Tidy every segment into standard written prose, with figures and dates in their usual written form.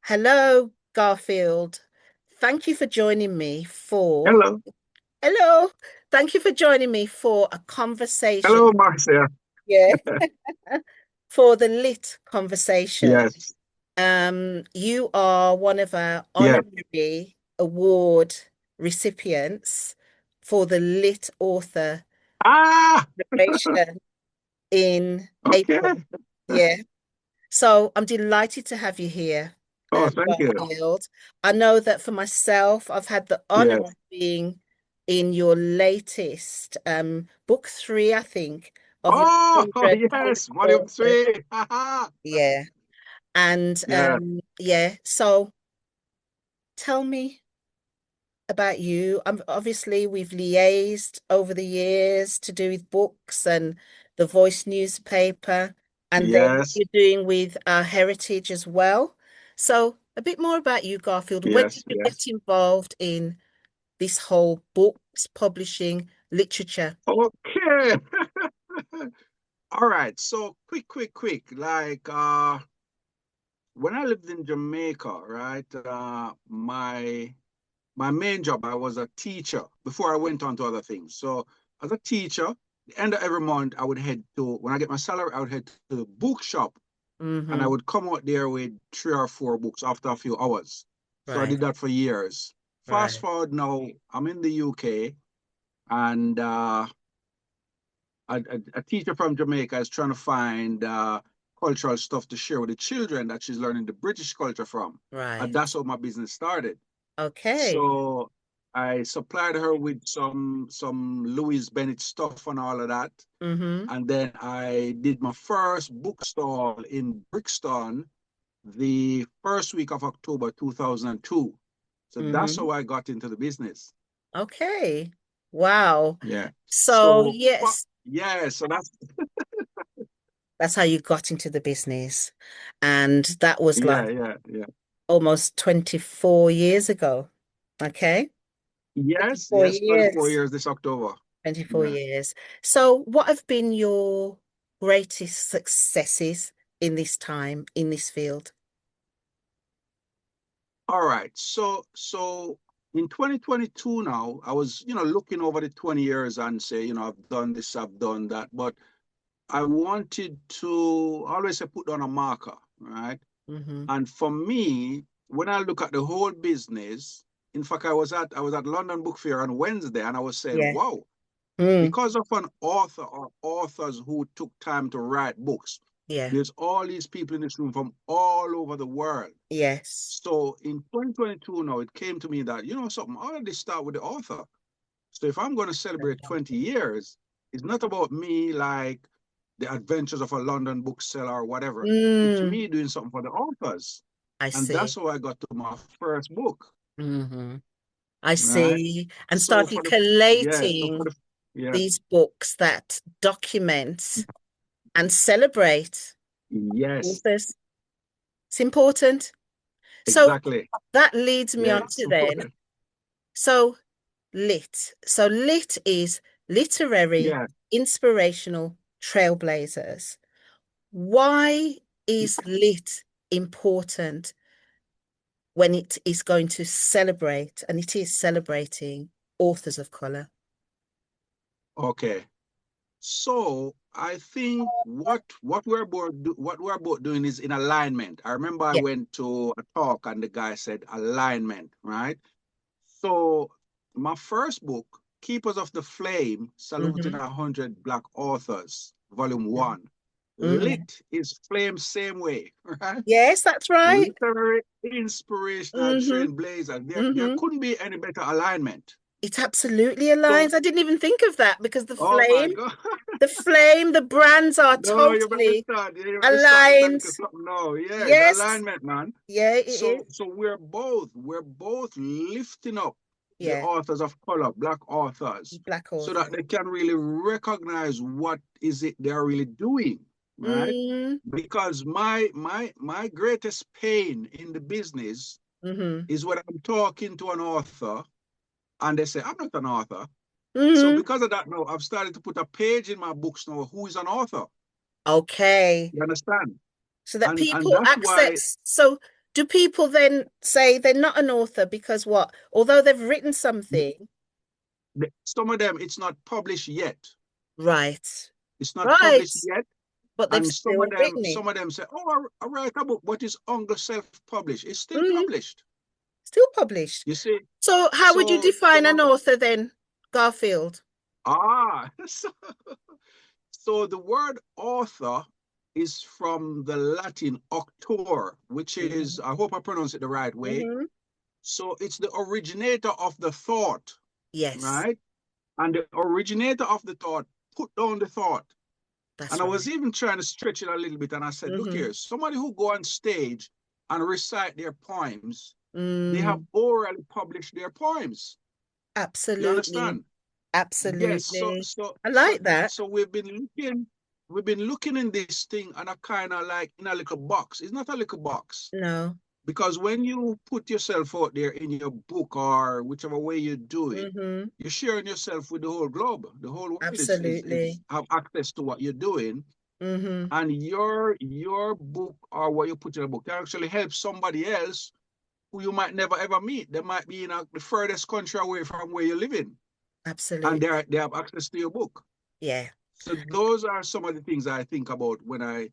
Hello, Garfield. Thank you for joining me for Hello. Hello. Thank you for joining me for a conversation. Hello, Marcia. Yeah. For the lit conversation. Yes. You are one of our Yes. honorary award recipients for the lit author Ah, celebration in okay. April. Yeah. So I'm delighted to have you here, Oh, thank you. Garfield. I know that for myself, I've had the honor of Yes. being in your latest book three, I think, of your Oh, 100 yes. Volume authors. 3. Haha. Yeah. And Yeah. yeah, so tell me about you. Obviously, we've liaised over the years to do with books and the Voice newspaper, and then what Yes. you're doing with our heritage as well. So, a bit more about you, Garfield. When did Yes. you get Yes. involved in this whole books, publishing, literature? Okay. All right. So quick. When I lived in Jamaica, right? My main job, I was a teacher before I went on to other things. So as a teacher, the end of every month, I would head to, when I get my salary, I would head to the bookshop and I Mm-hmm. would come out there with 3 or 4 books after a few hours. So I Right, did that for years. Fast right. forward now, I'm in the UK and a teacher from Jamaica is trying to find cultural stuff to share with the children that she's learning the British culture from. And Right. that's how my business started. Okay. So I supplied her with some Louis Bennett stuff and all of that. Mm-hmm. And then I did my first bookstall in Brixton the first week of October 2002. So that's Mm-hmm. how I got into the business. Okay. Wow. Yeah. So, So yes. yeah, so that's That's how you got into the business. And that was like yeah. almost 24 years ago. Okay. Yes, 24 yes, 24 years. years this October. 24 Yeah. years. So, what have been your greatest successes in this time, in this field? All right. So in 2022 now, I was, looking over the 20 years and say, I've done this, I've done that, but I wanted to always say put on a marker, right? Hmm. And for me, when I look at the whole business, in fact, I was at London Book Fair on Wednesday and I was saying, Yeah. wow, Mm. because of an author or authors who took time to write books, Yeah. there's all these people in this room from all over the world. Yes. So in 2022 now, it came to me that, something, all of this start with the author. So if I'm going to celebrate 20 years, it's not about me like the adventures of a London bookseller or whatever. It's Mm. me doing something for the authors. I And that's see. how I got to my first book, Hmm. I right? see. And So started for the, yeah, so for collating the, yeah, these books that document and celebrate yes, authors. It's important. So exactly. that leads me Yeah, on it's to then. important. So lit. So lit is literary, Yeah, inspirational trailblazers. Why is lit important when it is going to celebrate, and it is celebrating authors of color? okay. So I think what we're both doing is in alignment. I remember I Yeah. went to a talk and the guy said alignment, right? So my first book, Keepers of the Flame, Saluting Hmm. 100 Black Authors, Volume 1. Hmm. Lit is flame same way, right? Yes, that's right. Literary, inspirational, Hmm. trailblazer. There Hmm. couldn't be any better alignment. It absolutely So, aligns. I didn't even think of that because oh my God. the brands are No, you better totally start. You better start aligned. into something now. Yeah, it's Yes. alignment, man. Yeah, it is. So we're both lifting up the Yeah. authors of color, black authors, Black so that author. they can really recognize what is it they're really doing, right? Mm, Because my greatest pain in the business mm-hmm. is when I'm talking to an author and they say, I'm not an author. So Mm-hmm. because of that now, I've started to put a page in my books now, who is an author? Okay. You understand? So that And people that's why, access. So do people then say they're not an author because what? Although they've written something, Some of them, it's not published yet. right, It's not right, published yet. but they've And still written it. some of them say, "Oh, I write a book, but it's only self-published. It's still Mm, published." still published. You see? So how would you define an So author then, Garfield? so, so the word author is from the Latin auctor, which is, Hmm. I hope I pronounce it the right way. Hmm. So it's the originator of the thought, Yes, right? And the originator of the thought put down the thought. And that's I was right. even trying to stretch it a little bit. And I said, look Hmm. here, somebody who go on stage and recite their poems, they have Mm, orally published their poems. You absolutely. understand? Yes. Absolutely. I like that. So we've been looking in this thing and a kind of like in a little box. It's not a little box. No. Because when you put yourself out there in your book or whichever way you do it, Hmm. you're sharing yourself with the whole globe. The whole world is Absolutely. have access to what you're doing. Hmm. And your book or what you put in a book can actually help somebody else who you might never ever meet. They might be in the furthest country away from where you're living, and Absolutely. they have access to your book. Yeah. So those are some of the things I think about when I think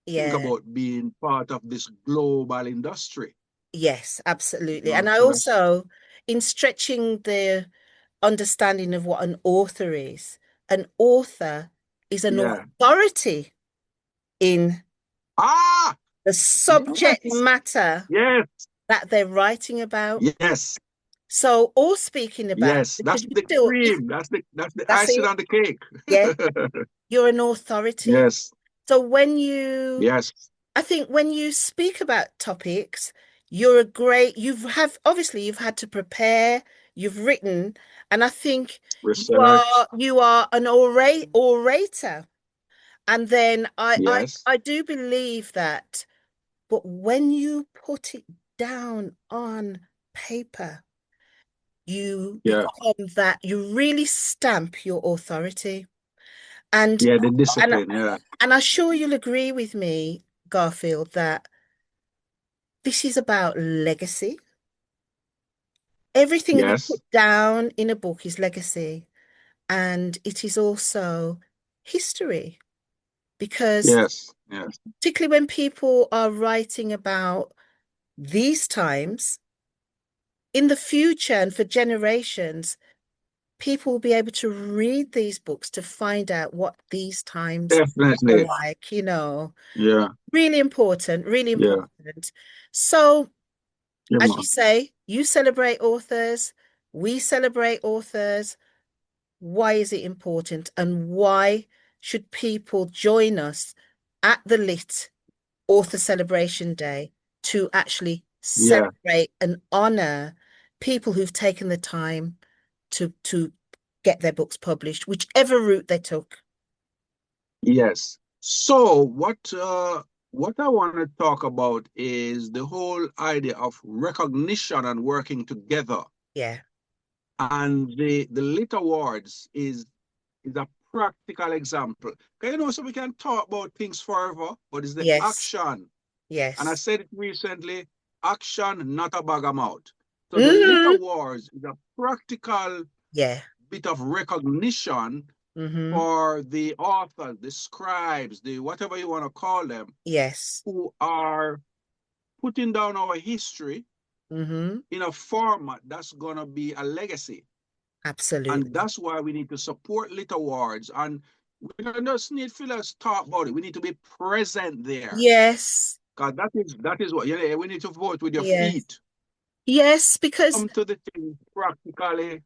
Yeah. about being part of this global industry. Yes, absolutely. And No, I so that's also, in stretching the understanding of what an author is an yeah. authority in Ah, the subject yes, matter yes, that they're writing about. yes, So, or speaking about, yes. because That's you the still, cream. That's the that's icing it. on the cake. Yeah, you're an authority. Yes, So when you, yes. I think when you speak about topics, you're a great, obviously you've had to prepare, you've written, and I think Research. you are an orator. And then Yes, I do believe that, but when you put it down on paper, you yeah, become that, you really stamp your authority. And yeah. The and discipline. Yeah, and I'm sure you'll agree with me, Garfield, that this is about legacy. Everything you put yes, down in a book is legacy, and it is also history. Because yes, yes, particularly when people are writing about these times, in the future and for generations, people will be able to read these books to find out what these times are definitely. like, you know. Yeah, Really important, really yeah, important. So, yeah, as you man. say, you celebrate authors, we celebrate authors. Why is it important? And why should people join us at the Lit Author Celebration Day to actually Yeah, celebrate and honor people who've taken the time to get their books published, whichever route they took? yes. So what I want to talk about is the whole idea of recognition and working together. Yeah. And the Lit Awards is a practical example. 'Cause, you know, so we can talk about things forever, but it's the Yes. action. And I Yes. said it recently, action, not a bag of mouth. So the Lit Hmm. Awards is a practical Yeah. bit of recognition Hmm. for the authors, the scribes, the whatever you want to call them, Yes. who are putting down our history Hmm. in a format that's going to be a legacy. And Absolutely. that's why we need to support Lit Awards. And we don't just need fillers talk about it. We need to be present there. Yes. Because that is what, you know, we need to vote with your Yes. feet. Yes, because Come to the thing practically,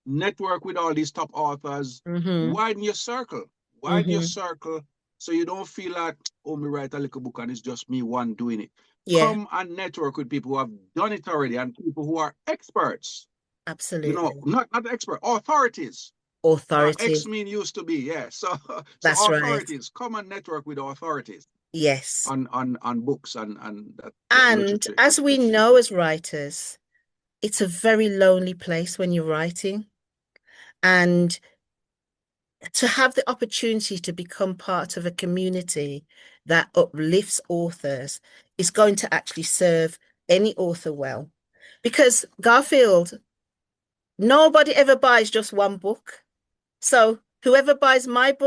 network with all these top authors, hmm widen your circle, widen your hmm circle so you don't feel like, oh, me write a little book and it's just me one doing it. yeah, Come and network with people who have done it already and people who are experts, you know, absolutely. not expert, authorities. X Authority. mean used to be, yeah. So so That's right. authorities, come and network with authorities Yes. on books and that And as we literature. know as writers, it's a very lonely place when you're writing. And to have the opportunity to become part of a community that uplifts authors is going to actually serve any author well. Because Garfield, nobody ever buys just one book. So whoever buys my book,